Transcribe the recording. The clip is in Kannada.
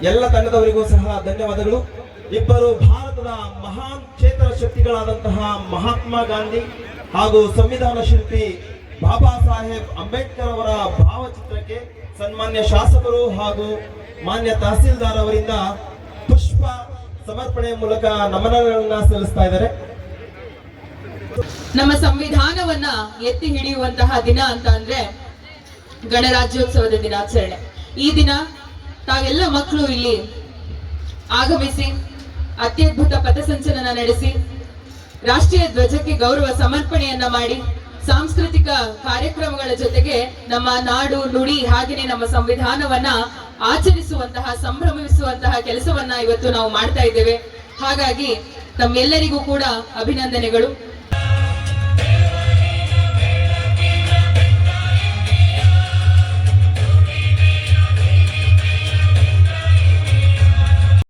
ಎಲ್ಲ ತಂಡದವರಿಗೂ ಸಹ ಧನ್ಯವಾದಗಳು. ಇಬ್ಬರು ಭಾರತದ ಮಹಾನ್ ಚೇತನ ಶಕ್ತಿಗಳಾದಂತಹ ಮಹಾತ್ಮ ಗಾಂಧಿ ಹಾಗೂ ಸಂವಿಧಾನ ಶಿಲ್ಪಿ ಬಾಬಾ ಸಾಹೇಬ್ ಅಂಬೇಡ್ಕರ್ ಅವರ ಭಾವಚಿತ್ರಕ್ಕೆ ಸನ್ಮಾನ್ಯ ಶಾಸಕರು ಹಾಗೂ ಮಾನ್ಯ ತಹಸೀಲ್ದಾರ್ ಅವರಿಂದ ಪುಷ್ಪ ಸಮರ್ಪಣೆ ಮೂಲಕ ನಮನಗಳನ್ನ ಸಲ್ಲಿಸ್ತಾ ಇದ್ದಾರೆ. ನಮ್ಮ ಸಂವಿಧಾನವನ್ನ ಎತ್ತಿ ಹಿಡಿಯುವಂತಹ ದಿನ ಅಂತ ಅಂದ್ರೆ ಗಣರಾಜ್ಯೋತ್ಸವದ ದಿನಾಚರಣೆ. ಈ ದಿನ ತಾವೆಲ್ಲ ಮಕ್ಕಳು ಇಲ್ಲಿ ಆಗಮಿಸಿ ಅತ್ಯದ್ಭುತ ಪಥಸಂಚಲನ ನಡೆಸಿ ರಾಷ್ಟ್ರೀಯ ಧ್ವಜಕ್ಕೆ ಗೌರವ ಸಮರ್ಪಣೆಯನ್ನ ಮಾಡಿ ಸಾಂಸ್ಕೃತಿಕ ಕಾರ್ಯಕ್ರಮಗಳ ಜೊತೆಗೆ ನಮ್ಮ ನಾಡು ನುಡಿ ಹಾಗೆಯೇ ನಮ್ಮ ಸಂವಿಧಾನವನ್ನ ಆಚರಿಸುವಂತಹ ಸಂಭ್ರಮಿಸುವಂತಹ ಕೆಲಸವನ್ನ ಇವತ್ತು ನಾವು ಮಾಡ್ತಾ ಇದ್ದೇವೆ. ಹಾಗಾಗಿ ತಮ್ಮೆಲ್ಲರಿಗೂ ಕೂಡ ಅಭಿನಂದನೆಗಳು.